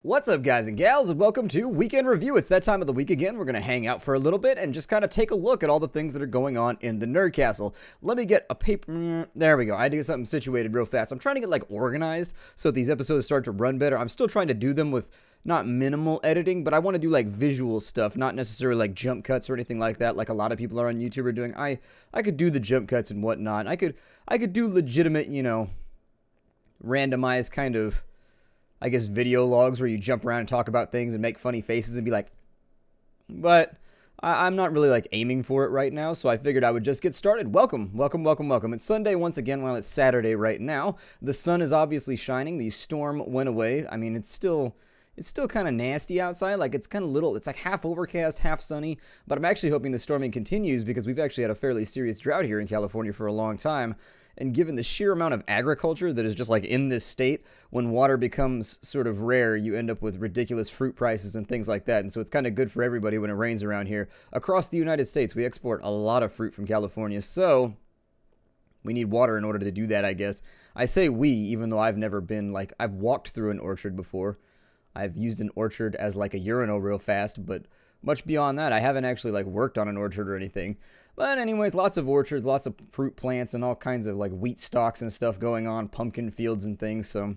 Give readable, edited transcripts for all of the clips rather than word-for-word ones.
What's up, guys and gals, and welcome to Weekend Review. It's that time of the week again. We're going to hang out for a little bit and just kind of take a look at all the things that are going on in the Nerd Castle. Let me get a paper. There we go. I had to get something situated real fast. I'm trying to get, organized so that these episodes start to run better. I'm still trying to do them with not minimal editing, but I want to do, visual stuff, not necessarily, jump cuts or anything like that, like a lot of people are on YouTube are doing. I could do the jump cuts and whatnot. I could do legitimate, randomized kind of, I guess, video logs where you jump around and talk about things and make funny faces and be like, but I'm not really aiming for it right now, so I figured I would just get started. Welcome. It's Sunday once again. Well, it's Saturday right now. The sun is obviously shining. The storm went away. I mean, it's still kind of nasty outside. It's kind of little. It's half overcast, half sunny. But I'm actually hoping the storming continues because we've actually had a fairly serious drought here in California for a long time. And given the sheer amount of agriculture that is just in this state, when water becomes sort of rare, you end up with ridiculous fruit prices and things like that. And so it's kind of good for everybody when it rains around here. Across the United States, we export a lot of fruit from California. So we need water in order to do that, I guess. I say we, even though I've never been, I've walked through an orchard before. I've used an orchard as a urinal real fast, but much beyond that, I haven't actually worked on an orchard or anything. But anyways, lots of orchards, lots of fruit plants, and all kinds of wheat stalks and stuff going on, pumpkin fields and things. So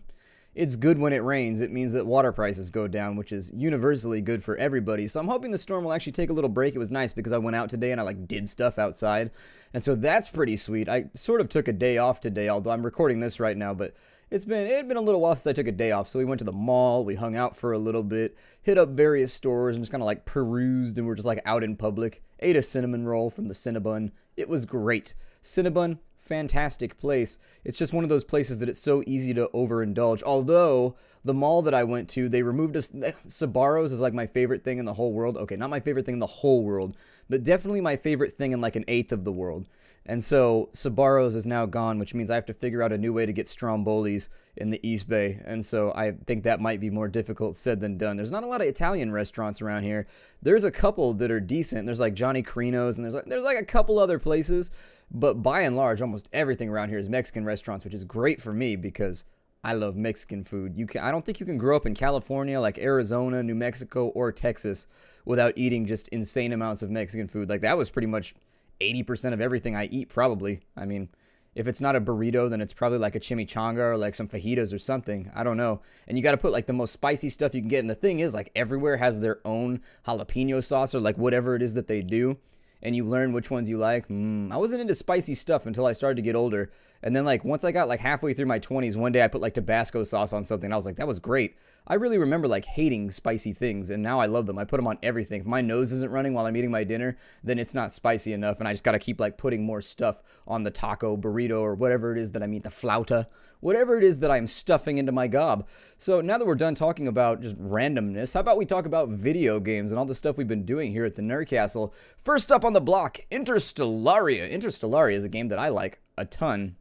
it's good when it rains. It means that water prices go down, which is universally good for everybody. So I'm hoping the storm will actually take a little break. It was nice because I went out today and I did stuff outside. And so that's pretty sweet. I sort of took a day off today, although I'm recording this right now, but it had been a little while since I took a day off, so we went to the mall, we hung out for a little bit, hit up various stores, and just kind of perused, and we're just out in public. Ate a cinnamon roll from the Cinnabon. It was great. Cinnabon, fantastic place. It's just one of those places that it's so easy to overindulge. Although, the mall that I went to, they removed us. Sbarro's is my favorite thing in the whole world. Okay, not my favorite thing in the whole world, but definitely my favorite thing in an eighth of the world. And so Sbarro's is now gone, which means I have to figure out a new way to get Strombolis in the East Bay. And so I think that might be more difficult said than done. There's not a lot of Italian restaurants around here. There's a couple that are decent. There's Johnny Carino's, and there's a couple other places. But by and large, almost everything around here is Mexican restaurants, which is great for me because I love Mexican food. I don't think you can grow up in California, Arizona, New Mexico, or Texas without eating just insane amounts of Mexican food. That was pretty much 80% of everything I eat, probably. I mean, if it's not a burrito, then it's probably a chimichanga or some fajitas or something. I don't know. And you got to put the most spicy stuff you can get. And the thing is, everywhere has their own jalapeno sauce or whatever it is that they do. And you learn which ones you like. I wasn't into spicy stuff until I started to get older. And then once I got halfway through my 20s, one day I put Tabasco sauce on something. And I was that was great. I really remember hating spicy things, and now I love them. I put them on everything. If my nose isn't running while I'm eating my dinner, then it's not spicy enough, and I just got to keep putting more stuff on the taco, burrito, or whatever it is that I'm eating, the flauta, whatever it is that I'm stuffing into my gob. So now that we're done talking about just randomness, how about we talk about video games and all the stuff we've been doing here at the Nerd Castle. First up on the block, Interstellaria. Interstellaria is a game that I like a ton.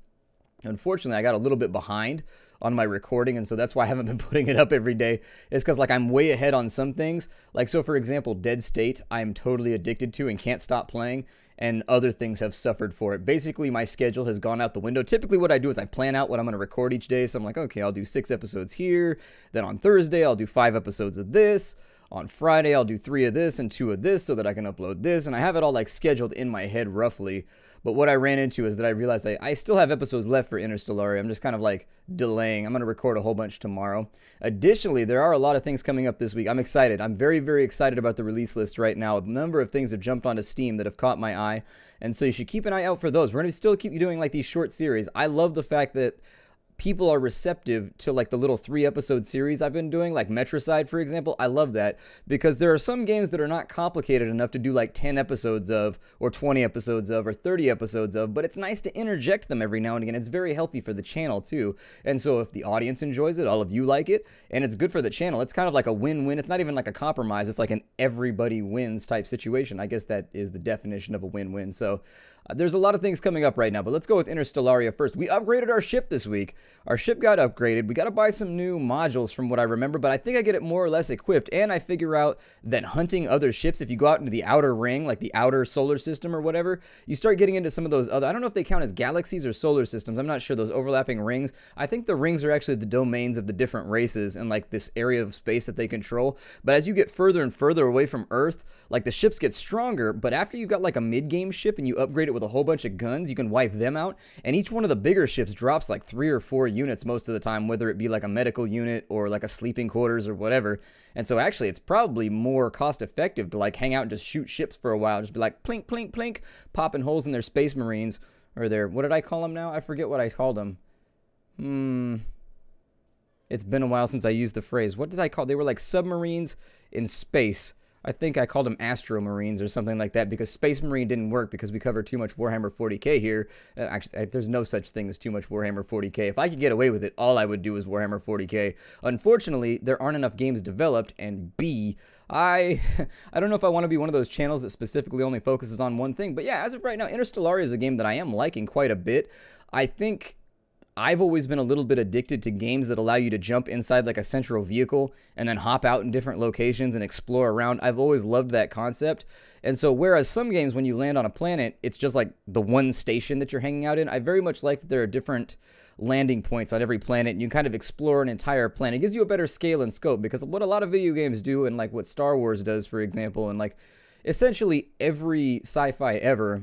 Unfortunately, I got a little bit behind on my recording, and so that's why I haven't been putting it up every day. It's because I'm way ahead on some things. So for example, Dead State, I'm totally addicted to and can't stop playing, and other things have suffered for it. Basically, my schedule has gone out the window. Typically, what I do is I plan out what I'm going to record each day. So I'm okay, I'll do 6 episodes here. Then on Thursday, I'll do 5 episodes of this. On Friday, I'll do 3 of this and 2 of this so that I can upload this. And I have it all scheduled in my head roughly. But what I ran into is that I realized I still have episodes left for Interstellar. I'm just kind of delaying. I'm going to record a whole bunch tomorrow. Additionally, there are a lot of things coming up this week. I'm excited. I'm very, very excited about the release list right now. A number of things have jumped onto Steam that have caught my eye. And so you should keep an eye out for those. We're going to still keep doing these short series. I love the fact that people are receptive to the little 3-episode series I've been doing, Metricide, for example. I love that because there are some games that are not complicated enough to do 10 episodes of, or 20 episodes of, or 30 episodes of, but it's nice to interject them every now and again. It's very healthy for the channel too. And so if the audience enjoys it, all of you like it, and it's good for the channel, it's kind of a win-win. It's not even a compromise. It's an everybody wins type situation. I guess that is the definition of a win-win. So There's a lot of things coming up right now, but let's go with Interstellaria first. We upgraded our ship this week. Our ship got upgraded. We got to buy some new modules from what I remember, but I think I get it more or less equipped, and I figure out that hunting other ships, if you go out into the outer ring, like the outer solar system or whatever, you start getting into some of those other, I don't know if they count as galaxies or solar systems, I'm not sure, those overlapping rings. I think the rings are actually the domains of the different races and like this area of space that they control. But as you get further and further away from Earth, like the ships get stronger, but after you've got like a mid-game ship and you upgrade it with a whole bunch of guns, you can wipe them out, and each one of the bigger ships drops like 3 or 4 units most of the time, whether it be like a medical unit or like a sleeping quarters or whatever. And so actually it's probably more cost effective to like hang out and just shoot ships for a while, just be like plink, plink, plink, popping holes in their space marines, or their, what did I call them now? I forget what I called them. It's been a while since I used the phrase. What did I call? They were like submarines in space. I think I called them Astro Marines or something like that, because Space Marine didn't work because we cover too much Warhammer 40k here. Actually, there's no such thing as too much Warhammer 40k. If I could get away with it, all I would do is Warhammer 40k. Unfortunately, there aren't enough games developed, and B, I don't know if I want to be one of those channels that specifically only focuses on one thing. But yeah, as of right now, Interstellar is a game that I am liking quite a bit. I think I've always been a little bit addicted to games that allow you to jump inside like a central vehicle and then hop out in different locations and explore around. I've always loved that concept. And so whereas some games, when you land on a planet, it's just like the one station that you're hanging out in, I very much like that there are different landing points on every planet, and you kind of explore an entire planet. It gives you a better scale and scope, because what a lot of video games do, and like what Star Wars does, for example, and like essentially every sci-fi ever,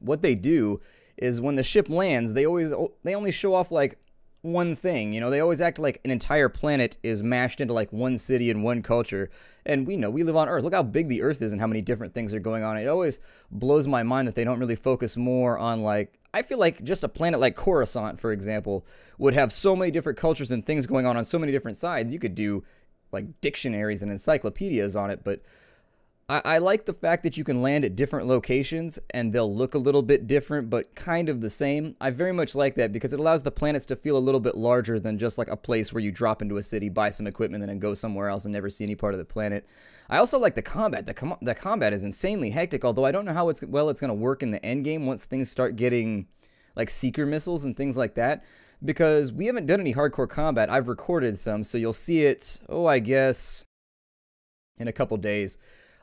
what they do is when the ship lands, they only show off like one thing. You know, they always act like an entire planet is mashed into like one city and one culture. And we know we live on Earth. Look how big the Earth is and how many different things are going on. It always blows my mind that they don't really focus more on, like, I feel like just a planet like Coruscant, for example, would have so many different cultures and things going on so many different sides. You could do like dictionaries and encyclopedias on it, but I like the fact that you can land at different locations and they'll look a little bit different, but kind of the same. I very much like that, because it allows the planets to feel a little bit larger than just like a place where you drop into a city, buy some equipment, and then go somewhere else and never see any part of the planet. I also like the combat. The combat is insanely hectic, although I don't know how it's going to work in the end game once things start getting like seeker missiles and things like that, because we haven't done any hardcore combat. I've recorded some, so you'll see it, I guess, in a couple days.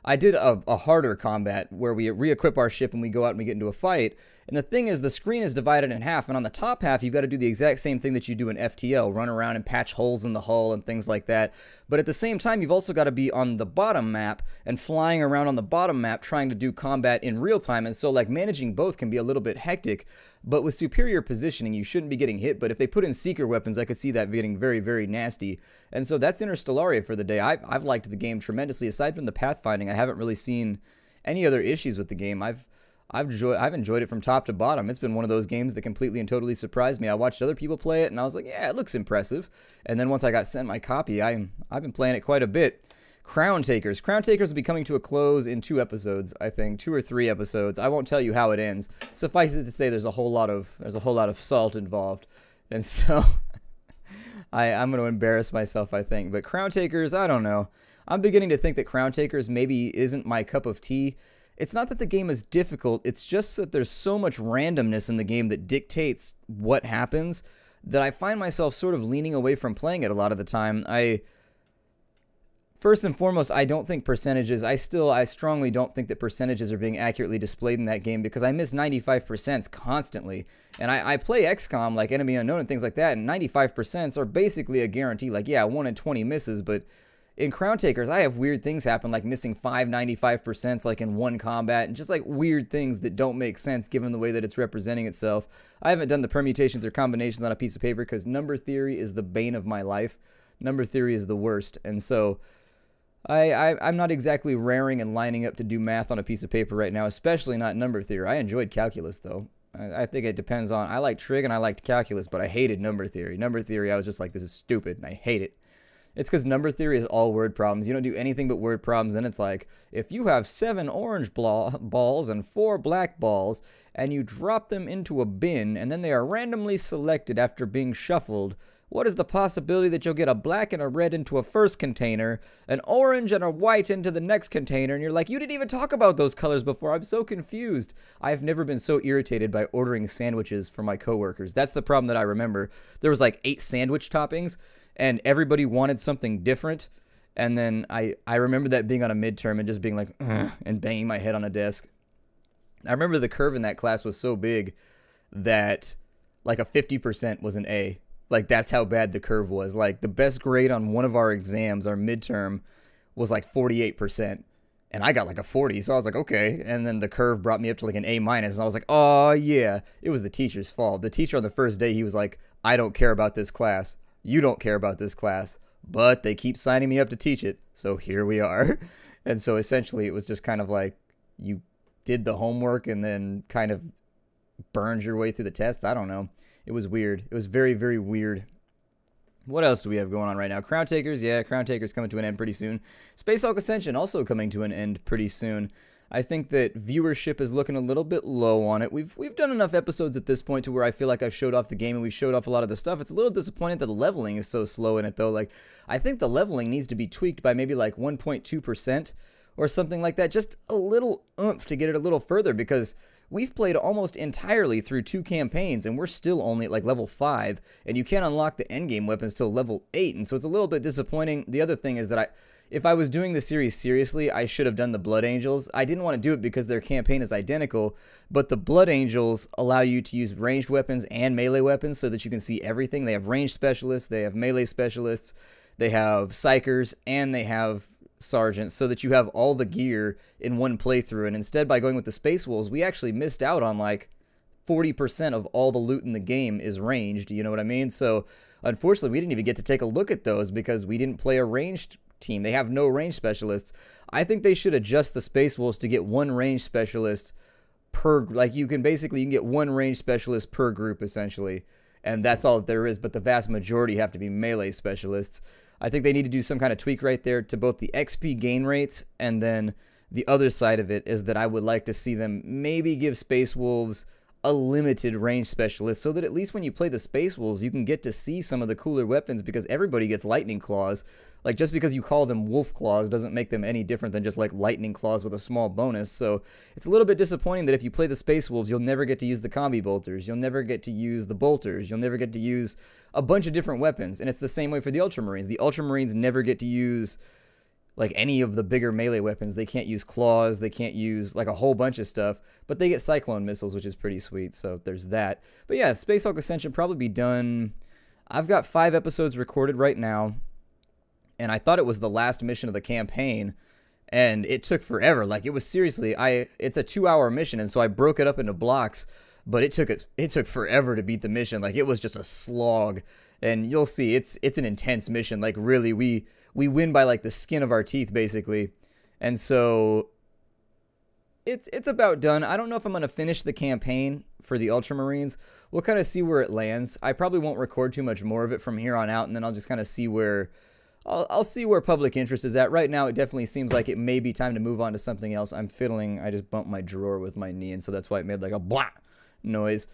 I did a harder combat where we re-equip our ship and we go out and we get into a fight. And the thing is, the screen is divided in half, and on the top half, you've got to do the exact same thing that you do in FTL, run around and patch holes in the hull and things like that. But at the same time, you've also got to be on the bottom map and flying around on the bottom map trying to do combat in real time. And so, like, managing both can be a little bit hectic. But with superior positioning, you shouldn't be getting hit. But if they put in seeker weapons, I could see that getting very, very nasty. And so that's Interstellaria for the day. I've liked the game tremendously. Aside from the pathfinding, I haven't really seen any other issues with the game. I've enjoyed it from top to bottom. It's been one of those games that completely and totally surprised me. I watched other people play it, and I was like, yeah, it looks impressive. And then once I got sent my copy, I've been playing it quite a bit. Crown Takers. Crown Takers will be coming to a close in 2 episodes, I think, 2 or 3 episodes. I won't tell you how it ends. Suffice it to say, there's a whole lot of salt involved, and so I'm going to embarrass myself, I think. But Crown Takers, I don't know. I'm beginning to think that Crown Takers maybe isn't my cup of tea. It's not that the game is difficult, it's just that there's so much randomness in the game that dictates what happens that I find myself sort of leaning away from playing it a lot of the time. First and foremost, I don't think percentages, I strongly don't think that percentages are being accurately displayed in that game, because I miss 95% constantly. And I play XCOM, like Enemy Unknown and things like that, and 95% are basically a guarantee. Like, yeah, 1 in 20 misses, but in Crown Takers, I have weird things happen, like missing 5 95% like in one combat, and just like weird things that don't make sense given the way that it's representing itself. I haven't done the permutations or combinations on a piece of paper, because number theory is the bane of my life. Number theory is the worst, and so I'm not exactly raring and lining up to do math on a piece of paper right now, especially not number theory. I enjoyed calculus, though. I think it depends on, I like trig and I liked calculus, but I hated number theory. Number theory, I was just like, this is stupid, and I hate it. It's because number theory is all word problems. You don't do anything but word problems, and it's like, if you have 7 orange balls and 4 black balls, and you drop them into a bin, and then they are randomly selected after being shuffled, what is the possibility that you'll get a black and a red into a first container, an orange and a white into the next container? And you're like, you didn't even talk about those colors before. I'm so confused. I've never been so irritated by ordering sandwiches for my coworkers. That's the problem that I remember. There was like 8 sandwich toppings, and everybody wanted something different. And then I remember that being on a midterm and just being like, ugh, and banging my head on a desk. I remember the curve in that class was so big that like a 50% was an A. Like, that's how bad the curve was. Like, the best grade on one of our exams, our midterm, was like 48%. And I got like a 40, so I was like, okay. And then the curve brought me up to like an A minus, and I was like, oh, yeah. It was the teacher's fault. The teacher on the first day, he was like, I don't care about this class. You don't care about this class. But they keep signing me up to teach it, so here we are. And so essentially, it was just kind of like, you did the homework and then kind of burned your way through the tests. I don't know. It was weird. It was very, very weird. What else do we have going on right now? Crown Takers. Yeah, Crown Takers coming to an end pretty soon. Space Hulk Ascension also coming to an end pretty soon. I think that viewership is looking a little bit low on it. We've done enough episodes at this point to where I feel like I've showed off the game and we've showed off a lot of the stuff. It's a little disappointing that the leveling is so slow in it, though. Like, I think the leveling needs to be tweaked by maybe like 1.2% or something like that. Just a little oomph to get it a little further, because we've played almost entirely through 2 campaigns, and we're still only at like level 5, and you can't unlock the endgame weapons till level 8, and so it's a little bit disappointing. The other thing is that if I was doing the series seriously, I should have done the Blood Angels. I didn't want to do it because their campaign is identical, but the Blood Angels allow you to use ranged weapons and melee weapons so that you can see everything. They have ranged specialists, they have melee specialists, they have psychers, and they have sergeants, so that you have all the gear in one playthrough. And instead, by going with the Space Wolves, we actually missed out on like 40% of all the loot in the game is ranged, you know what I mean? So unfortunately, we didn't even get to take a look at those because we didn't play a ranged team. They have no range specialists. I think they should adjust the Space Wolves to get 1 range specialist per, like, you can get 1 range specialist per group essentially, and that's all that there is. But the vast majority have to be melee specialists. I think they need to do some kind of tweak right there to both the XP gain rates, and then the other side of it is that I would like to see them maybe give Space Wolves a limited range specialist, so that at least when you play the Space Wolves, you can get to see some of the cooler weapons, because everybody gets lightning claws. Like, just because you call them wolf claws doesn't make them any different than just like lightning claws with a small bonus. So it's a little bit disappointing that if you play the Space Wolves, you'll never get to use the combi bolters, you'll never get to use the bolters, you'll never get to use a bunch of different weapons. And it's the same way for the Ultramarines. The Ultramarines never get to use like any of the bigger melee weapons. They can't use claws, they can't use like a whole bunch of stuff, but they get cyclone missiles, which is pretty sweet. So there's that. But yeah, Space Hulk Ascension probably be done. I've got 5 episodes recorded right now, and I thought it was the last mission of the campaign, and it took forever. Like, it was seriously, it's a 2-hour mission, and so I broke it up into blocks, but it took forever to beat the mission. Like, it was just a slog, and you'll see it's an intense mission. Like, really, we win by like the skin of our teeth basically. And so it's about done. I don't know if I'm going to finish the campaign for the Ultramarines. We'll kind of see where it lands. I probably won't record too much more of it from here on out, and then I'll just kind of see where I'll see where public interest is at. Right now, it definitely seems like it may be time to move on to something else. I'm fiddling. I just bumped my drawer with my knee, and so that's why it made like a blah noise.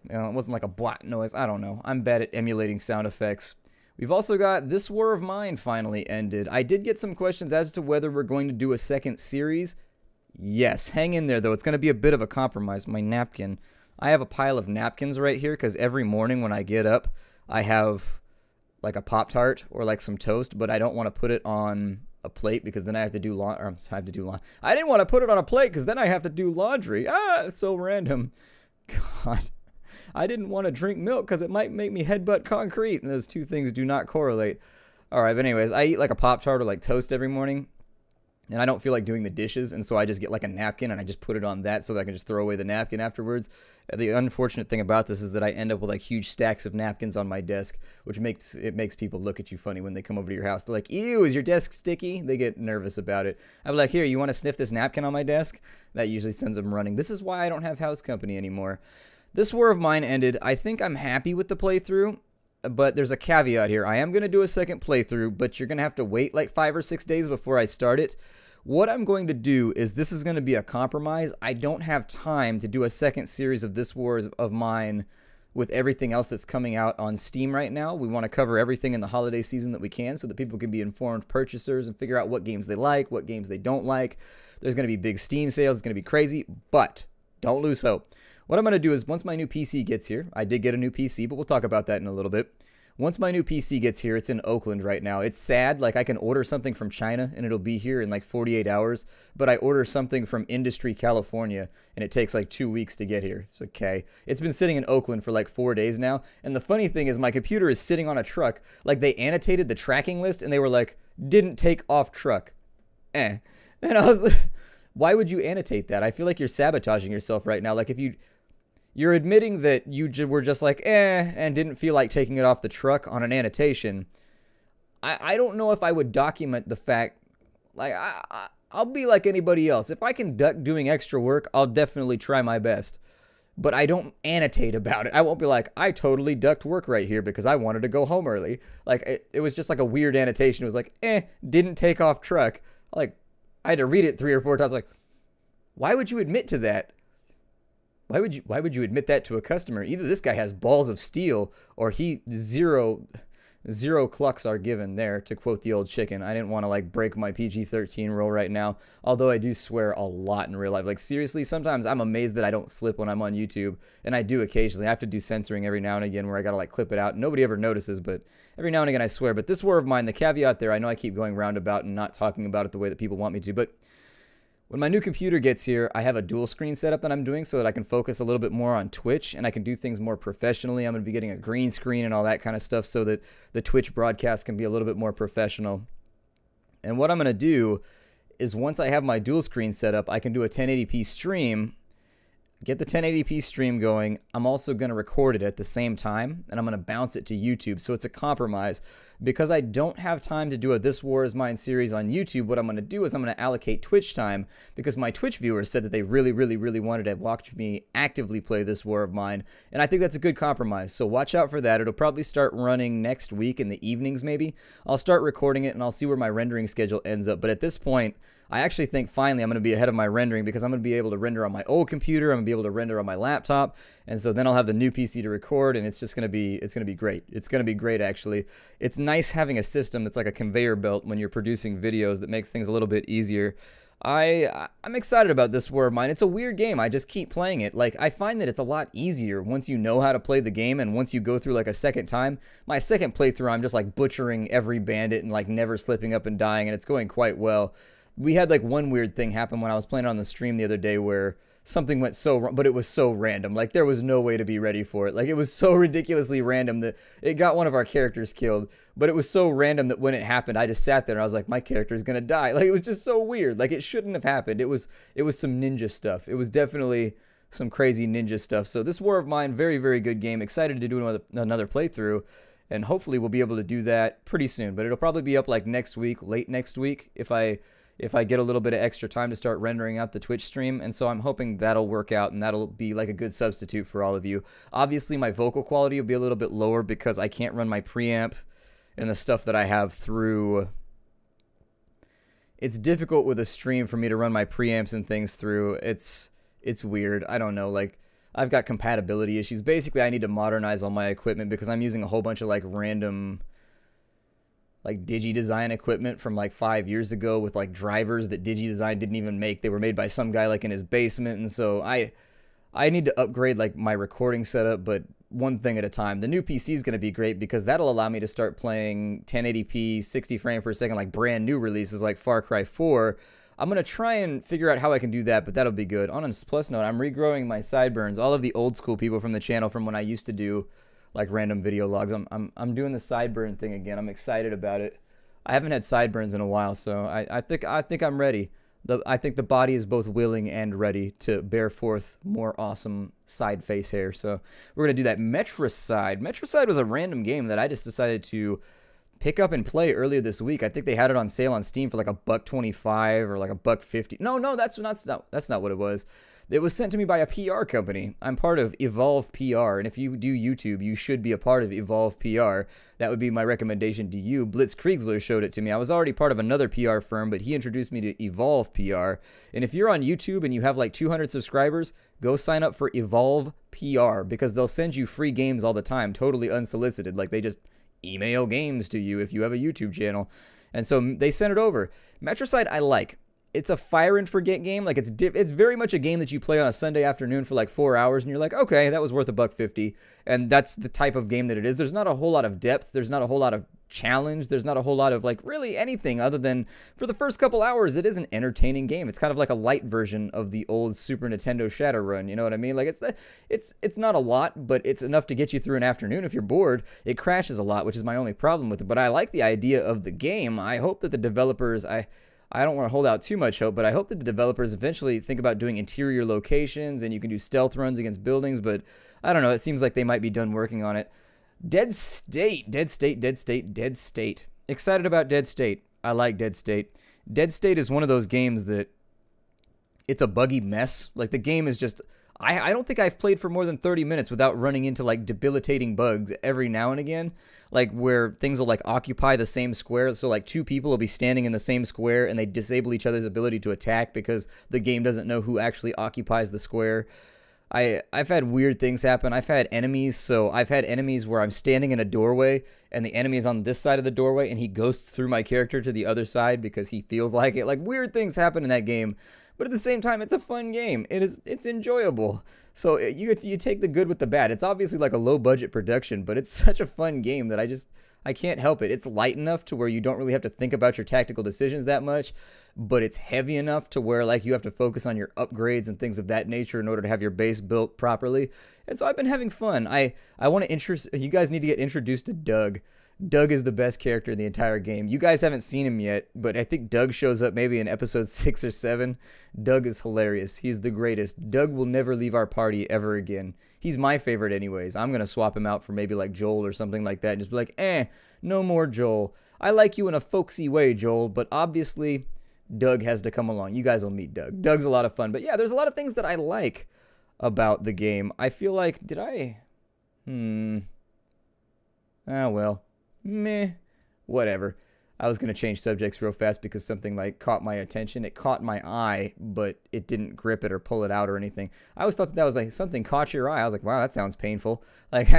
You know, it wasn't like a blah noise. I don't know. I'm bad at emulating sound effects. We've also got This War of Mine finally ended. I did get some questions as to whether we're going to do a second series. Yes, hang in there, though. It's going to be a bit of a compromise. My napkin. I have a pile of napkins right here because every morning when I get up, I have like a Pop-Tart or like some toast, but I don't want to put it on a plate because then I have to do laundry. I didn't want to put it on a plate because then I have to do laundry. Ah, it's so random. God. I didn't want to drink milk because it might make me headbutt concrete, and those two things do not correlate. All right, but anyways, I eat like a Pop-Tart or like toast every morning, and I don't feel like doing the dishes, and so I just get like a napkin and I just put it on that so that I can just throw away the napkin afterwards. The unfortunate thing about this is that I end up with like huge stacks of napkins on my desk, which makes people look at you funny when they come over to your house. They're like, ew, is your desk sticky? They get nervous about it. I'm like, here, you want to sniff this napkin on my desk? That usually sends them running. This is why I don't have house company anymore. This War of Mine ended. I think I'm happy with the playthrough, but there's a caveat here. I am going to do a second playthrough, but you're going to have to wait like 5 or 6 days before I start it. What I'm going to do is this is going to be a compromise. I don't have time to do a second series of This War of Mine with everything else that's coming out on Steam right now. We want to cover everything in the holiday season that we can so that people can be informed purchasers and figure out what games they like, what games they don't like. There's going to be big Steam sales. It's going to be crazy, but don't lose hope. What I'm going to do is once my new PC gets here, I did get a new PC, but we'll talk about that in a little bit. Once my new PC gets here, it's in Oakland right now. It's sad, like I can order something from China and it'll be here in like 48 hours, but I order something from Industry, California, and it takes like 2 weeks to get here. It's okay. It's been sitting in Oakland for like 4 days now, and the funny thing is my computer is sitting on a truck. Like they annotated the tracking list and they were like, didn't take off truck. And I was like, why would you annotate that? I feel like you're sabotaging yourself right now. Like if you're admitting that you were just like, and didn't feel like taking it off the truck on an annotation. I don't know if I would document the fact, like, I'll be like anybody else. If I can duck doing extra work, I'll definitely try my best. But I don't annotate about it. I won't be like, I totally ducked work right here because I wanted to go home early. Like, it was just like a weird annotation. It was like, didn't take off truck. Like, I had to read it 3 or 4 times. Like, why would you admit to that? Why would you admit that to a customer? Either this guy has balls of steel or he zero clucks are given there, to quote the old chicken. I didn't want to like break my PG-13 rule right now, although I do swear a lot in real life. Like seriously, sometimes I'm amazed that I don't slip when I'm on YouTube, and I do occasionally. I have to do censoring every now and again where I gotta like clip it out. Nobody ever notices, but every now and again I swear. But this war of mine, the caveat there, I know I keep going roundabout and not talking about it the way that people want me to, but when my new computer gets here, I have a dual screen setup that I'm doing so that I can focus a little bit more on Twitch and I can do things more professionally. I'm going to be getting a green screen and all that kind of stuff so that the Twitch broadcast can be a little bit more professional. And what I'm going to do is once I have my dual screen set up, I can do a 1080p stream, get the 1080p stream going. I'm also going to record it at the same time, and I'm going to bounce it to YouTube. So it's a compromise. Because I don't have time to do a This War Is Mine series on YouTube, what I'm going to do is I'm going to allocate Twitch time, because my Twitch viewers said that they really, really, really wanted to watch me actively play This War of Mine, and I think that's a good compromise. So watch out for that. It'll probably start running next week in the evenings maybe. I'll start recording it, and I'll see where my rendering schedule ends up. But at this point, I actually think finally I'm going to be ahead of my rendering, because I'm going to be able to render on my old computer, I'm going to be able to render on my laptop, and so then I'll have the new PC to record, and it's just going to be, it's going to be great. It's going to be great, actually. It's nice having a system that's like a conveyor belt when you're producing videos that makes things a little bit easier. I'm excited about This War of Mine. It's a weird game. I just keep playing it. Like, I find that it's a lot easier once you know how to play the game, and once you go through like a second time. My second playthrough, I'm just like butchering every bandit and like never slipping up and dying, and it's going quite well. We had like one weird thing happen when I was playing on the stream the other day where something went so wrong, but it was so random. Like there was no way to be ready for it. Like it was so ridiculously random that it got one of our characters killed, but it was so random that when it happened, I just sat there and I was like, my character is going to die. Like it was just so weird. Like it shouldn't have happened. It was some ninja stuff. It was definitely some crazy ninja stuff. So this War of Mine, very, very good game. Excited to do another playthrough. And hopefully we'll be able to do that pretty soon. But it'll probably be up like next week, late next week, if I get a little bit of extra time to start rendering out the Twitch stream. And so I'm hoping that'll work out and that'll be like a good substitute for all of you. Obviously, my vocal quality will be a little bit lower because I can't run my preamp and the stuff that I have through. It's difficult with a stream for me to run my preamps and things through. It's weird. I don't know. Like, I've got compatibility issues. Basically, I need to modernize all my equipment because I'm using a whole bunch of like random like DigiDesign equipment from like 5 years ago with like drivers that DigiDesign didn't even make. They were made by some guy like in his basement, and so I need to upgrade like my recording setup, but one thing at a time. The new PC is going to be great because that'll allow me to start playing 1080p 60 frames per second like brand new releases like Far Cry 4. I'm going to try and figure out how I can do that, but that'll be good. On a plus note, I'm regrowing my sideburns. All of the old school people from the channel from when I used to do like random video logs, I'm doing the sideburn thing again. I'm excited about it. I haven't had sideburns in a while, so I think I'm ready. I think the body is both willing and ready to bear forth more awesome side face hair. So we're gonna do that. Metricide. Metricide was a random game that I just decided to pick up and play earlier this week. I think they had it on sale on Steam for like $1.25 or like $1.50. No, that's not what it was. It was sent to me by a PR company. I'm part of Evolve PR, and if you do YouTube, you should be a part of Evolve PR. That would be my recommendation to you. Blitz Kriegler showed it to me. I was already part of another PR firm, but he introduced me to Evolve PR. And if you're on YouTube and you have like 200 subscribers, go sign up for Evolve PR, because they'll send you free games all the time, totally unsolicited. Like, they just email games to you if you have a YouTube channel. And so they sent it over. Metricide I like. It's a fire and forget game. Like, it's very much a game that you play on a Sunday afternoon for like 4 hours, and you're like, okay, that was worth $1.50. And that's the type of game that it is. There's not a whole lot of depth. There's not a whole lot of challenge. There's not a whole lot of like really anything other than for the first couple hours, it is an entertaining game. It's kind of like a light version of the old Super Nintendo Shadowrun. You know what I mean? Like, it's not a lot, but it's enough to get you through an afternoon if you're bored. It crashes a lot, which is my only problem with it. But I like the idea of the game. I hope that the developers, I don't want to hold out too much hope, but I hope that the developers eventually think about doing interior locations and you can do stealth runs against buildings, but I don't know. It seems like they might be done working on it. Dead State. Excited about Dead State. I like Dead State. Dead State is one of those games that it's a buggy mess. Like, the game is just... I don't think I've played for more than 30 minutes without running into like debilitating bugs every now and again, like where things will like occupy the same square. So like two people will be standing in the same square and they disable each other's ability to attack because the game doesn't know who actually occupies the square. I've had weird things happen. I've had enemies where I'm standing in a doorway and the enemy is on this side of the doorway and he ghosts through my character to the other side because he feels like it. Like, weird things happen in that game. But at the same time, it's a fun game. It's enjoyable. So you take the good with the bad. It's obviously like a low-budget production, but it's such a fun game that I can't help it. It's light enough to where you don't really have to think about your tactical decisions that much, but it's heavy enough to where like you have to focus on your upgrades and things of that nature in order to have your base built properly. And so I've been having fun. I want to you guys need to get introduced to Doug. Doug is the best character in the entire game. You guys haven't seen him yet, but I think Doug shows up maybe in episode 6 or 7. Doug is hilarious. He's the greatest. Doug will never leave our party ever again. He's my favorite anyways. I'm going to swap him out for maybe like Joel or something like that and just be like, no more Joel. I like you in a folksy way, Joel, but obviously Doug has to come along. You guys will meet Doug. Doug's a lot of fun. But yeah, there's a lot of things that I like about the game. I feel like, well. Meh, whatever. I was going to change subjects real fast because something like caught my attention. It caught my eye, but it didn't grip it or pull it out or anything. I always thought that was like something caught your eye. I was like, wow, that sounds painful. Like,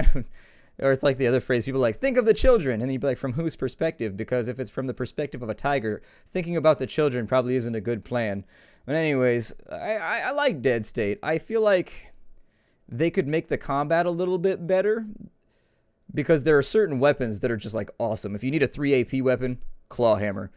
or it's like the other phrase, people are like, think of the children. And you'd be like, from whose perspective? Because if it's from the perspective of a tiger, thinking about the children probably isn't a good plan. But anyways, I like Dead State. I feel like they could make the combat a little bit better, because there are certain weapons that are just like awesome. If you need a 3 AP weapon, claw hammer.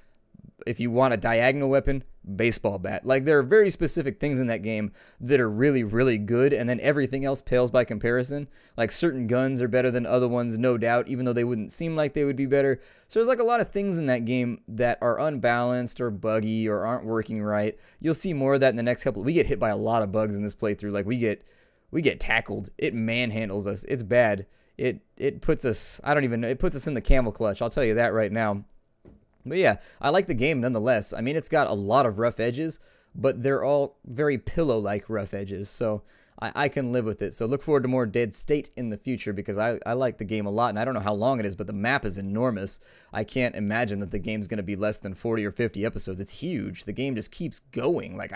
If you want a diagonal weapon, baseball bat. Like, there are very specific things in that game that are really, really good, and then everything else pales by comparison. Like, certain guns are better than other ones, no doubt, even though they wouldn't seem like they would be better. So there's like a lot of things in that game that are unbalanced or buggy or aren't working right. You'll see more of that in the next couple. We get hit by a lot of bugs in this playthrough. Like, we get tackled. It manhandles us. It's bad. It puts us, I don't even know, it puts us in the camel clutch, I'll tell you that right now. But yeah, I like the game nonetheless. I mean, it's got a lot of rough edges, but they're all very pillow-like rough edges, so I can live with it. So look forward to more Dead State in the future, because I like the game a lot, and I don't know how long it is, but the map is enormous. I can't imagine that the game's going to be less than 40 or 50 episodes. It's huge. The game just keeps going. Like,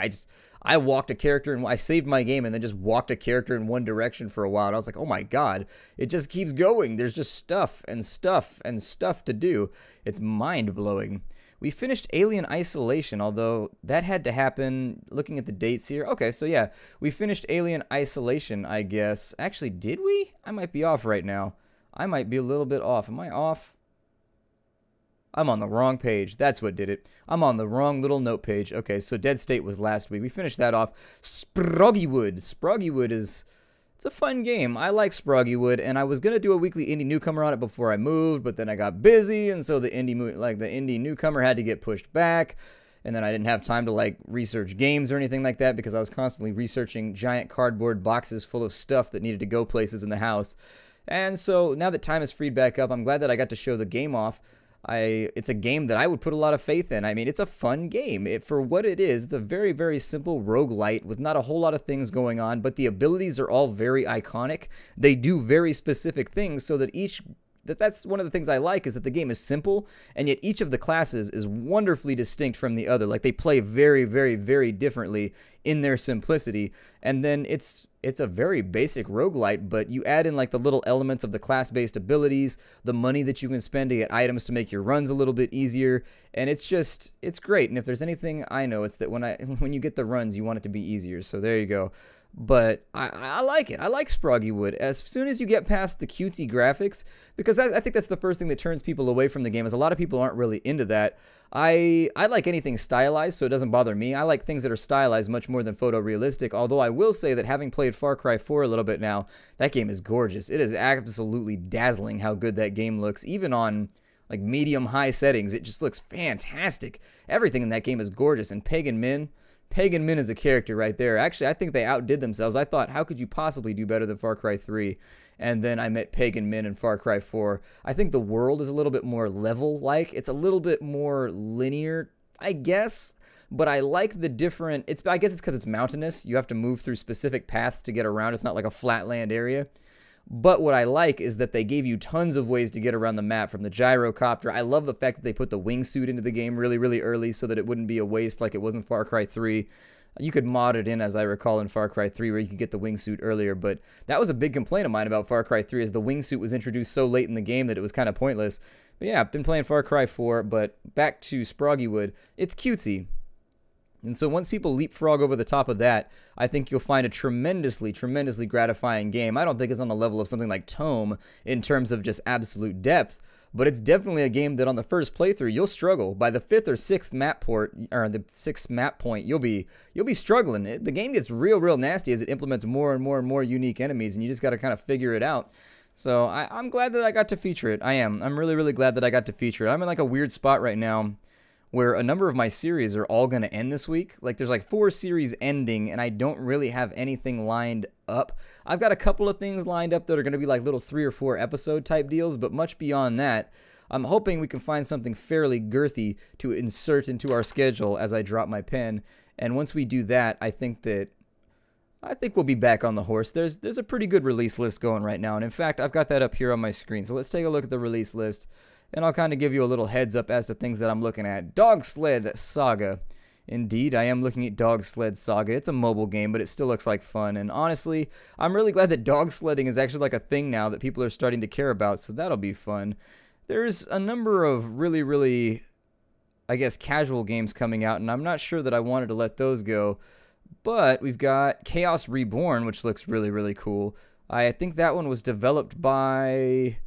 I walked a character, and I saved my game and then just walked a character in one direction for a while, and I was like, oh my god, it just keeps going. There's just stuff and stuff and stuff to do. It's mind-blowing. We finished Alien Isolation, although that had to happen, looking at the dates here. Okay, so yeah, we finished Alien Isolation, I guess. Actually, did we? I might be off right now. I might be a little bit off. Am I off? I'm on the wrong page. That's what did it. I'm on the wrong little note page. Okay, so Dead State was last week. We finished that off. Sproggywood. Sproggywood is... It's a fun game. I like Sproggywood, and I was gonna do a weekly indie newcomer on it before I moved, but then I got busy, and so the indie newcomer had to get pushed back, and then I didn't have time to like research games or anything like that because I was constantly researching giant cardboard boxes full of stuff that needed to go places in the house. And so now that time is freed back up, I'm glad that I got to show the game off. It's a game that I would put a lot of faith in. I mean, it's a fun game. For what it is, it's a very, very simple roguelite with not a whole lot of things going on, but the abilities are all very iconic. They do very specific things so that that's one of the things I like, is that the game is simple, and yet each of the classes is wonderfully distinct from the other. Like, they play very, very, very differently in their simplicity. And then it's a very basic roguelite, but you add in like the little elements of the class-based abilities, the money that you can spend to get items to make your runs a little bit easier, and it's great. And if there's anything I know, it's that when you get the runs, you want it to be easier. So there you go. But I like it. I like Sproggy Wood. As soon as you get past the cutesy graphics, because I think that's the first thing that turns people away from the game, is a lot of people aren't really into that. I like anything stylized, so it doesn't bother me. I like things that are stylized much more than photorealistic, although I will say that having played Far Cry 4 a little bit now, that game is gorgeous. It is absolutely dazzling how good that game looks, even on like medium-high settings. It just looks fantastic. Everything in that game is gorgeous, and Pagan Min is a character right there. Actually, I think they outdid themselves. I thought, how could you possibly do better than Far Cry 3? And then I met Pagan Min in Far Cry 4. I think the world is a little bit more level-like. It's a little bit more linear, I guess. But I like the different... I guess it's because it's mountainous. You have to move through specific paths to get around. It's not like a flatland area. But what I like is that they gave you tons of ways to get around the map, from the gyrocopter. I love the fact that they put the wingsuit into the game really, really early so that it wouldn't be a waste like it was in Far Cry 3. You could mod it in, as I recall, in Far Cry 3, where you could get the wingsuit earlier, but that was a big complaint of mine about Far Cry 3, is the wingsuit was introduced so late in the game that it was kind of pointless. But yeah, I've been playing Far Cry 4, but back to Sproggy Wood, it's cutesy. And so once people leapfrog over the top of that, I think you'll find a tremendously, tremendously gratifying game. I don't think it's on the level of something like Tome in terms of just absolute depth, but it's definitely a game that on the first playthrough you'll struggle. By the 5th or 6th map point, you'll be struggling. The game gets real nasty as it implements more and more unique enemies, and you just got to kind of figure it out. So I'm glad that I got to feature it. I'm really glad that I got to feature it. I'm in like a weird spot right now where a number of my series are all going to end this week. Like, there's like 4 series ending, and I don't really have anything lined up. I've got a couple of things lined up that are going to be like little 3 or 4 episode type deals, but much beyond that, I'm hoping we can find something fairly girthy to insert into our schedule as I drop my pen. And once we do that, I think we'll be back on the horse. There's a pretty good release list going right now, and in fact, I've got that up here on my screen. So let's take a look at the release list, and I'll kind of give you a little heads up as to things that I'm looking at. Dog Sled Saga. Indeed, I am looking at Dog Sled Saga. It's a mobile game, but it still looks like fun. And honestly, I'm really glad that dog sledding is actually like a thing now that people are starting to care about, so that'll be fun. There's a number of really, I guess, casual games coming out, and I'm not sure that I wanted to let those go. But we've got Chaos Reborn, which looks really cool. I think that one was developed by...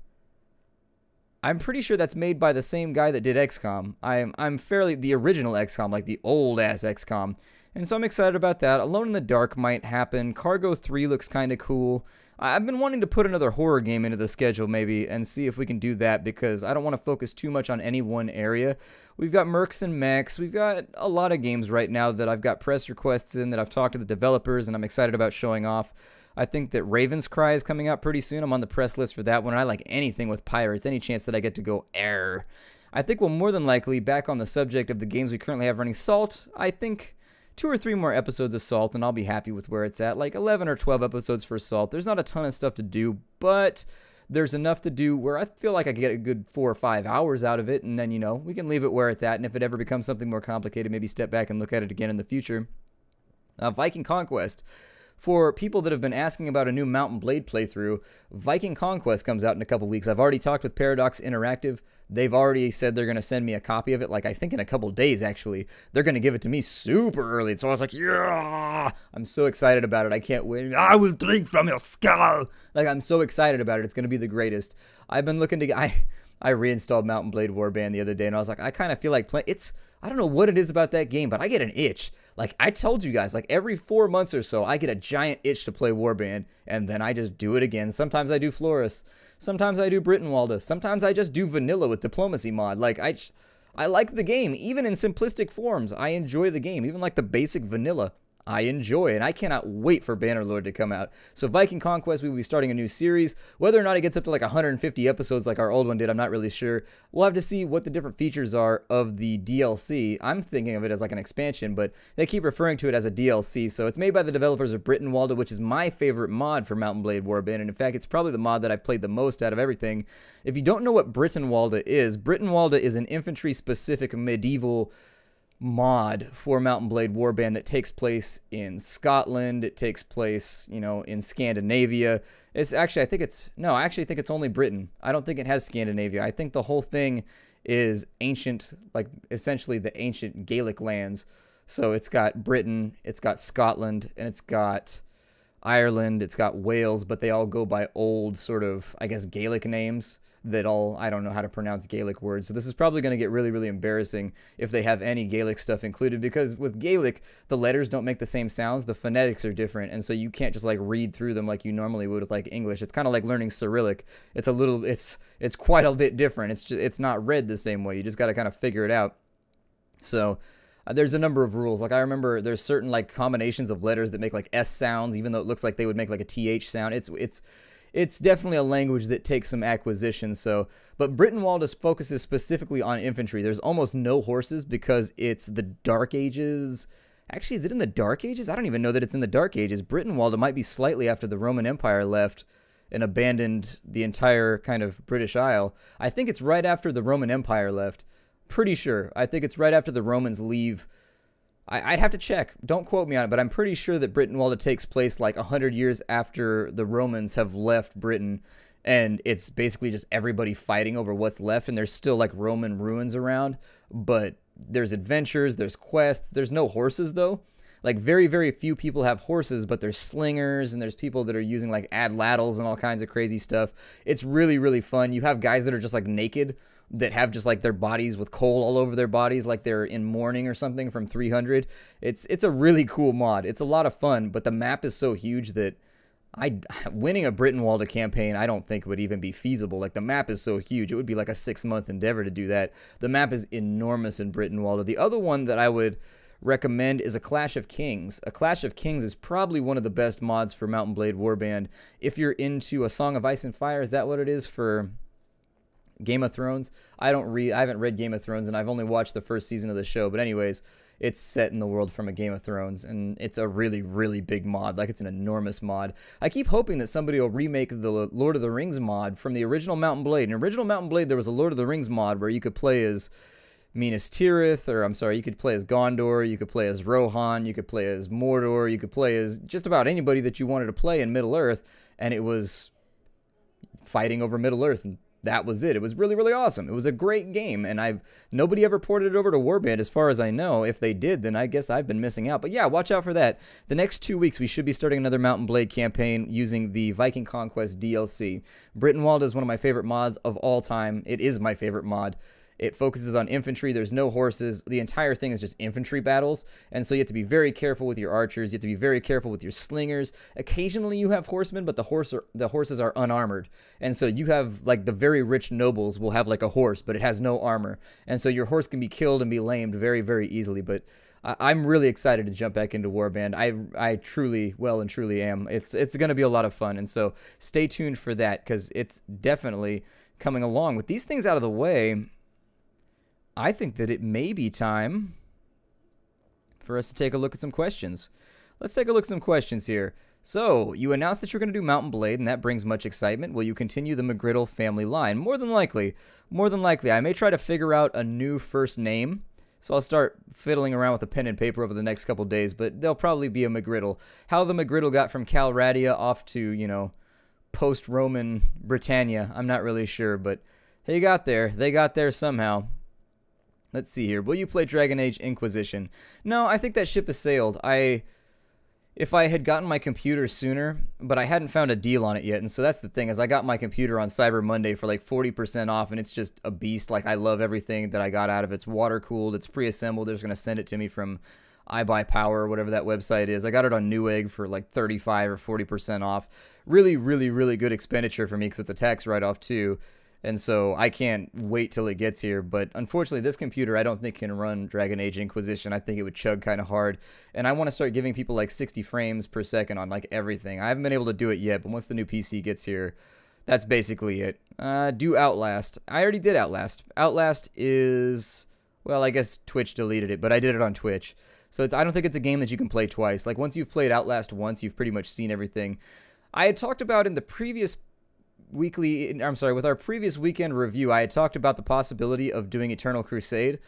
I'm pretty sure that's made by the same guy that did XCOM. I'm fairly... the original XCOM, like the old-ass XCOM. And so I'm excited about that. Alone in the Dark might happen. Cargo 3 looks kind of cool. I've been wanting to put another horror game into the schedule maybe and see if we can do that, because I don't want to focus too much on any one area. We've got Mercs and Mechs. We've got a lot of games right now that I've got press requests in, that I've talked to the developers, and I'm excited about showing off. I think that Raven's Cry is coming out pretty soon. I'm on the press list for that one. I like anything with pirates, any chance that I get to go air. I think we'll more than likely, back on the subject of the games we currently have running, Salt. I think 2 or 3 more episodes of Salt, and I'll be happy with where it's at. Like 11 or 12 episodes for Salt. There's not a ton of stuff to do, but there's enough to do where I feel like I get a good 4 or 5 hours out of it, and then, you know, we can leave it where it's at, and if it ever becomes something more complicated, maybe step back and look at it again in the future. Viking Conquest. For people that have been asking about a new Mountain Blade playthrough, Viking Conquest comes out in a couple weeks. I've already talked with Paradox Interactive. They've already said they're going to send me a copy of it, like I think in a couple days, actually. They're going to give it to me super early. So I was like, yeah! I'm so excited about it. I can't wait. I will drink from your skull! Like, I'm so excited about it. It's going to be the greatest. I've been looking to... I reinstalled Mountain Blade Warband the other day, and I was like, I kind of feel like playing... I don't know what it is about that game, but I get an itch. Like, I told you guys, like, every 4 months or so, I get a giant itch to play Warband, and then I just do it again. Sometimes I do Florus. Sometimes I do Brittenwalda. Sometimes I just do vanilla with Diplomacy mod. Like, I like the game. Even in simplistic forms, I enjoy the game. Even like the basic vanilla, I enjoy, and I cannot wait for Bannerlord to come out. So Viking Conquest, we will be starting a new series. Whether or not it gets up to like 150 episodes like our old one did, I'm not really sure. We'll have to see what the different features are of the DLC. I'm thinking of it as like an expansion, but they keep referring to it as a DLC. So it's made by the developers of Brittenwalda, which is my favorite mod for Mount & Blade Warband, and in fact, it's probably the mod that I've played the most out of everything. If you don't know what Brittenwalda is an infantry-specific medieval mod for Mount & Blade Warband that takes place in Scotland. It takes place, you know, in Scandinavia. It's actually, I actually think it's only Britain. I don't think it has Scandinavia. I think the whole thing is ancient, like essentially the ancient Gaelic lands. So it's got Britain, it's got Scotland, and it's got Ireland, it's got Wales, but they all go by old sort of, I guess, Gaelic names that all, I don't know how to pronounce Gaelic words. So this is probably going to get really, really embarrassing if they have any Gaelic stuff included, because with Gaelic, the letters don't make the same sounds. The phonetics are different, and so you can't just like read through them like you normally would with like English. It's kind of like learning Cyrillic. It's a little, it's quite a bit different. It's not read the same way. You just got to kind of figure it out. So there's a number of rules. Like I remember there's certain like combinations of letters that make like S sounds, even though it looks like they would make like a TH sound. It's definitely a language that takes some acquisition. So, but Brittenwalda focuses specifically on infantry. There's almost no horses because it's the Dark Ages. Actually, is it in the Dark Ages? I don't even know that it's in the Dark Ages. Brittenwalda might be slightly after the Roman Empire left and abandoned the entire kind of British Isle. I think it's right after the Roman Empire left. Pretty sure. I think it's right after the Romans leave. I'd have to check. Don't quote me on it, but I'm pretty sure that Brittenwalda takes place like 100 years after the Romans have left Britain, and it's basically just everybody fighting over what's left, and there's still like Roman ruins around, but there's adventures, there's quests, there's no horses though. Like very, very few people have horses, but there's slingers, and there's people that are using like ad-ladles and all kinds of crazy stuff. It's really, really fun. You have guys that are just like naked, that have just like their bodies with coal all over their bodies, like they're in mourning or something from 300. It's a really cool mod. It's a lot of fun, but the map is so huge that winning a Brittenwalda campaign, I don't think would even be feasible. Like the map is so huge, it would be like a 6-month endeavor to do that. The map is enormous in Brittenwalda. The other one that I would recommend is a Clash of Kings. A Clash of Kings is probably one of the best mods for Mount & Blade Warband. If you're into A Song of Ice and Fire, is that what it is for Game of Thrones? I haven't read Game of Thrones, and I've only watched the first season of the show, but anyways, it's set in the world from a Game of Thrones, and it's a really, really big mod. Like, it's an enormous mod. I keep hoping that somebody will remake the Lord of the Rings mod from the original Mount & Blade. In original Mount & Blade, there was a Lord of the Rings mod where you could play as Minas Tirith, or I'm sorry, you could play as Gondor, you could play as Rohan, you could play as Mordor, you could play as just about anybody that you wanted to play in Middle-earth, and it was fighting over Middle-earth, and that was it. It was really, really awesome. It was a great game, and nobody ever ported it over to Warband as far as I know. If they did, then I guess I've been missing out. But yeah, watch out for that. The next 2 weeks, we should be starting another Mount & Blade campaign using the Viking Conquest DLC. Brittenwalda is one of my favorite mods of all time. It is my favorite mod. It focuses on infantry. There's no horses. The entire thing is just infantry battles. And so you have to be very careful with your archers. You have to be very careful with your slingers. Occasionally you have horsemen, but the horses are unarmored. And so you have, like, the very rich nobles will have, like, a horse, but it has no armor. And so your horse can be killed and be lamed very, very easily. But I'm really excited to jump back into Warband. I truly, well and truly am. It's going to be a lot of fun. And so stay tuned for that, because it's definitely coming along. With these things out of the way, I think that it may be time for us to take a look at some questions. Let's take a look at some questions here. So, you announced that you're going to do Mount & Blade, and that brings much excitement. Will you continue the McGriddle family line? More than likely. More than likely. I may try to figure out a new first name, so I'll start fiddling around with a pen and paper over the next couple days, but there'll probably be a McGriddle. How the McGriddle got from Calradia off to, you know, post-Roman Britannia, I'm not really sure, but they got there. They got there somehow. Let's see here. Will you play Dragon Age Inquisition? No, I think that ship has sailed. If I had gotten my computer sooner, but I hadn't found a deal on it yet, and so that's the thing, is I got my computer on Cyber Monday for like 40% off, and it's just a beast. Like, I love everything that I got out of it. It's water-cooled, it's pre-assembled, they're just going to send it to me from iBuyPower or whatever that website is. I got it on Newegg for like 35 or 40% off. Really, really, really good expenditure for me, because it's a tax write-off too. And so I can't wait till it gets here. But unfortunately, this computer I don't think can run Dragon Age Inquisition. I think it would chug kind of hard. And I want to start giving people like 60 frames per second on like everything. I haven't been able to do it yet, but once the new PC gets here, that's basically it. Do Outlast. I already did Outlast. Outlast is, well, I guess Twitch deleted it, but I did it on Twitch. So I don't think it's a game that you can play twice. Like once you've played Outlast once, you've pretty much seen everything. I had talked about in the previous with our previous weekend review, I had talked about the possibility of doing Eternal Crusade.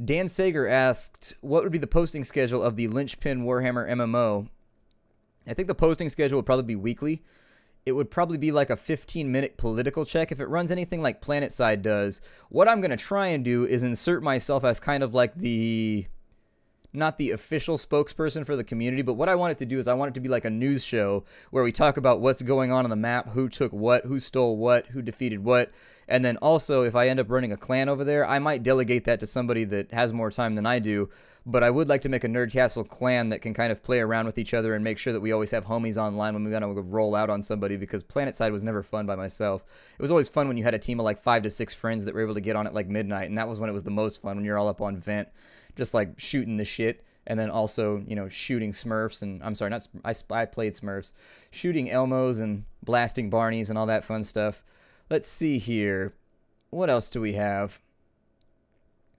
Dan Sager asked, what would be the posting schedule of the Linchpin Warhammer MMO? I think the posting schedule would probably be weekly. It would probably be like a 15-minute political check if it runs anything like PlanetSide does. What I'm going to try and do is insert myself as kind of like not the official spokesperson for the community, but what I want it to do is I want it to be like a news show where we talk about what's going on the map, who took what, who stole what, who defeated what, and then also if I end up running a clan over there, I might delegate that to somebody that has more time than I do, but I would like to make a Nerdcastle clan that can kind of play around with each other and make sure that we always have homies online when we're going to roll out on somebody, because PlanetSide was never fun by myself. It was always fun when you had a team of like 5 to 6 friends that were able to get on at like midnight, and that was when it was the most fun, when you're all up on Vent, just like shooting the shit, and then also, you know, shooting Smurfs, and I'm sorry, not I played Smurfs, shooting Elmos and blasting Barneys and all that fun stuff. Let's see here. What else do we have?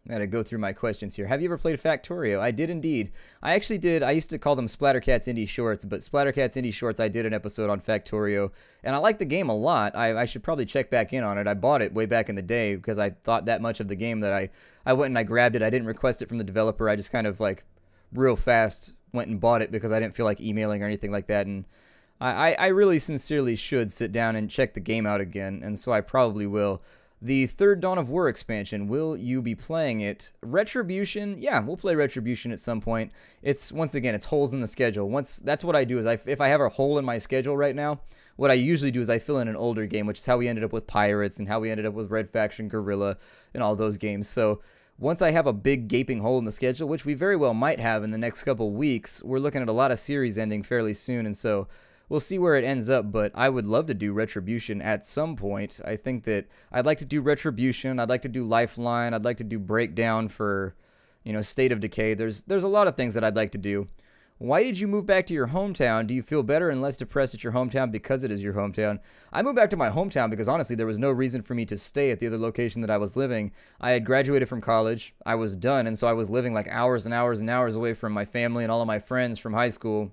I gotta go through my questions here. Have you ever played Factorio? I did indeed. I actually did. I used to call them Splattercats Indie Shorts, but Splattercats Indie Shorts, I did an episode on Factorio, and I like the game a lot. I should probably check back in on it. I bought it way back in the day because I thought that much of the game that I went and I grabbed it. I didn't request it from the developer. I just kind of like real fast went and bought it because I didn't feel like emailing or anything like that, and I really sincerely should sit down and check the game out again, and so I probably will. The third Dawn of War expansion, will you be playing it? Retribution, yeah, we'll play Retribution at some point. It's, once again, it's holes in the schedule. That's what I do, is if I have a hole in my schedule right now, what I usually do is I fill in an older game, which is how we ended up with Pirates and how we ended up with Red Faction Guerrilla and all those games. So once I have a big gaping hole in the schedule, which we very well might have in the next couple weeks, we're looking at a lot of series ending fairly soon, and so we'll see where it ends up, but I would love to do Retribution at some point. I think that I'd like to do Retribution, I'd like to do Lifeline, I'd like to do Breakdown for, you know, State of Decay. There's a lot of things that I'd like to do. Why did you move back to your hometown? Do you feel better and less depressed at your hometown because it is your hometown? I moved back to my hometown because honestly there was no reason for me to stay at the other location that I was living. I had graduated from college, I was done, and so I was living like hours and hours and hours away from my family and all of my friends from high school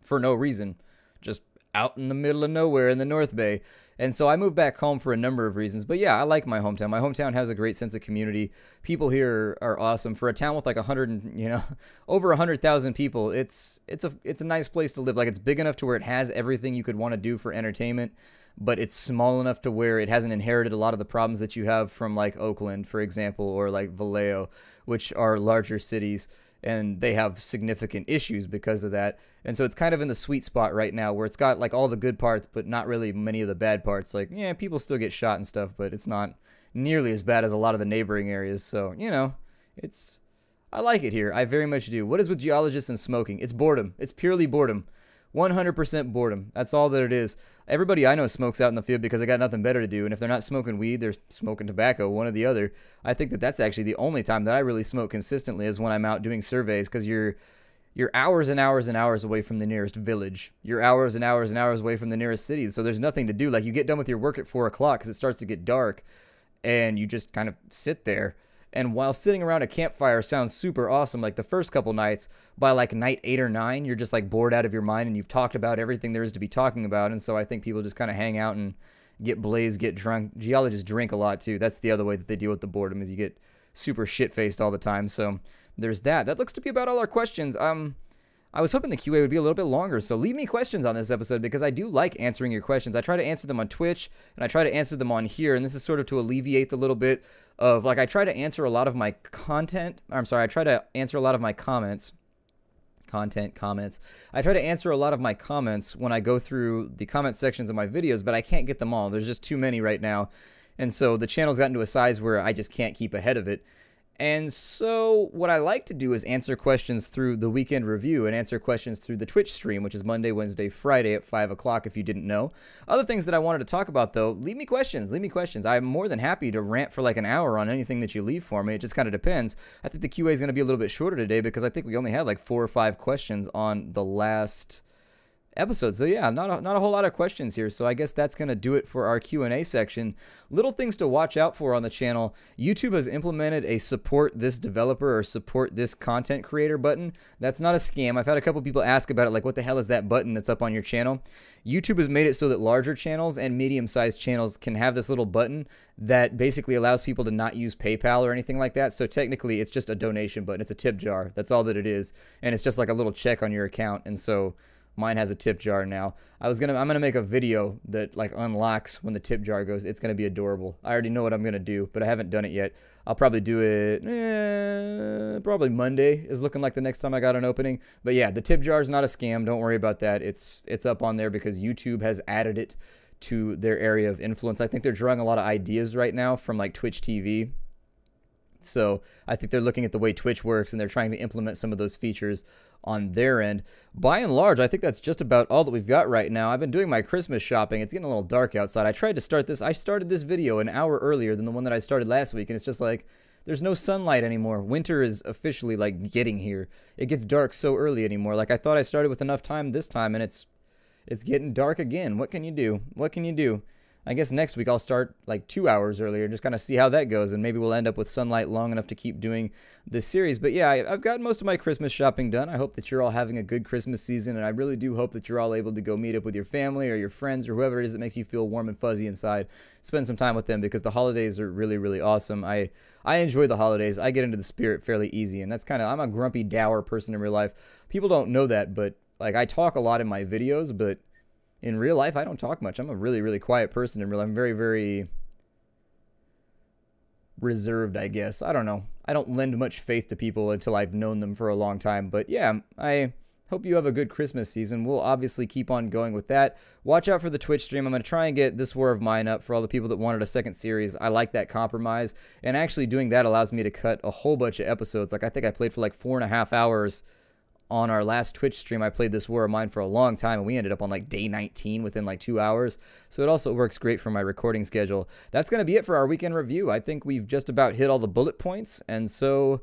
for no reason. Just out in the middle of nowhere in the North Bay. And so I moved back home for a number of reasons. But yeah, I like my hometown. My hometown has a great sense of community. People here are awesome. For a town with like over 100,000 people, it's a nice place to live. Like, it's big enough to where it has everything you could want to do for entertainment, but it's small enough to where it hasn't inherited a lot of the problems that you have from like Oakland, for example, or like Vallejo, which are larger cities, and they have significant issues because of that. And so it's kind of in the sweet spot right now where it's got like all the good parts, but not really many of the bad parts. Like, yeah, people still get shot and stuff, but it's not nearly as bad as a lot of the neighboring areas. So, you know, I like it here. I very much do. What is with geologists and smoking? It's boredom. It's purely boredom. 100% boredom. That's all that it is. Everybody I know smokes out in the field because they got nothing better to do, and if they're not smoking weed, they're smoking tobacco, one or the other. I think that that's actually the only time that I really smoke consistently is when I'm out doing surveys, because you're hours and hours and hours away from the nearest village. You're hours and hours and hours away from the nearest city, so there's nothing to do. Like, you get done with your work at 4 o'clock because it starts to get dark, and you just kind of sit there. And while sitting around a campfire sounds super awesome, like the first couple nights, by like night 8 or 9, you're just like bored out of your mind and you've talked about everything there is to be talking about. And so I think people just kind of hang out and get blazed, get drunk. Geologists drink a lot too. That's the other way that they deal with the boredom, is you get super shit-faced all the time. So there's that. That looks to be about all our questions. I was hoping the QA would be a little bit longer, so leave me questions on this episode because I do like answering your questions. I try to answer them on Twitch, and I try to answer them on here, and this is sort of to alleviate the little bit of, like, I try to answer a lot of my I try to answer a lot of my comments. I try to answer a lot of my comments when I go through the comment sections of my videos, but I can't get them all. There's just too many right now, and so the channel's gotten to a size where I just can't keep ahead of it. And so what I like to do is answer questions through the weekend review and answer questions through the Twitch stream, which is Monday, Wednesday, Friday at 5 o'clock if you didn't know. Other things that I wanted to talk about, though, leave me questions. Leave me questions. I'm more than happy to rant for like an hour on anything that you leave for me. It just kind of depends. I think the QA is going to be a little bit shorter today because I think we only had like 4 or 5 questions on the last episode. So yeah, not a whole lot of questions here. So I guess that's going to do it for our Q&A section. Little things to watch out for on the channel. YouTube has implemented a support this developer or support this content creator button. That's not a scam. I've had a couple people ask about it, like what the hell is that button that's up on your channel? YouTube has made it so that larger channels and medium-sized channels can have this little button that basically allows people to not use PayPal or anything like that. So technically it's just a donation button. It's a tip jar. That's all that it is. And it's just like a little check on your account. And so mine has a tip jar now. I'm gonna make a video that like unlocks when the tip jar goes. It's gonna be adorable. I already know what I'm gonna do, but I haven't done it yet. I'll probably do it probably Monday is looking like the next time I got an opening. But yeah, the tip jar is not a scam. Don't worry about that. It's up on there because YouTube has added it to their area of influence. I think they're drawing a lot of ideas right now from like Twitch TV. So I think they're looking at the way Twitch works and they're trying to implement some of those features on their end. By and large, I think that's just about all that we've got right now. I've been doing my Christmas shopping. It's getting a little dark outside. I tried to start this. I started this video an hour earlier than the one that I started last week, and it's just like there's no sunlight anymore. Winter is officially like getting here. It gets dark so early anymore. Like I thought I started with enough time this time, and it's getting dark again. What can you do? What can you do? I guess next week I'll start like 2 hours earlier, just kind of see how that goes, and maybe we'll end up with sunlight long enough to keep doing this series. But yeah, I've got most of my Christmas shopping done. I hope that you're all having a good Christmas season, and I really do hope that you're all able to go meet up with your family or your friends or whoever it is that makes you feel warm and fuzzy inside. Spend some time with them because the holidays are really, really awesome. I enjoy the holidays. I get into the spirit fairly easy, and that's kind of, I'm a grumpy, dour person in real life. People don't know that, but like I talk a lot in my videos, but in real life, I don't talk much. I'm a really, really quiet person in real life. I'm very, very reserved, I guess. I don't know. I don't lend much faith to people until I've known them for a long time. But yeah, I hope you have a good Christmas season. We'll obviously keep on going with that. Watch out for the Twitch stream. I'm going to try and get This War of Mine up for all the people that wanted a second series. I like that compromise. And actually doing that allows me to cut a whole bunch of episodes. Like I think I played for like 4.5 hours on our last Twitch stream. I played This War of Mine for a long time, and we ended up on like day 19 within like 2 hours. So it also works great for my recording schedule. That's going to be it for our weekend review. I think we've just about hit all the bullet points, and so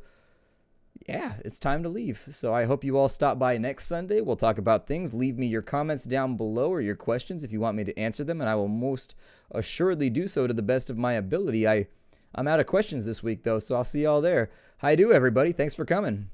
yeah, it's time to leave. So I hope you all stop by next Sunday. We'll talk about things. Leave me your comments down below or your questions if you want me to answer them, and I will most assuredly do so to the best of my ability. I'm out of questions this week, though, so I'll see y'all there. Hi-do, everybody. Thanks for coming.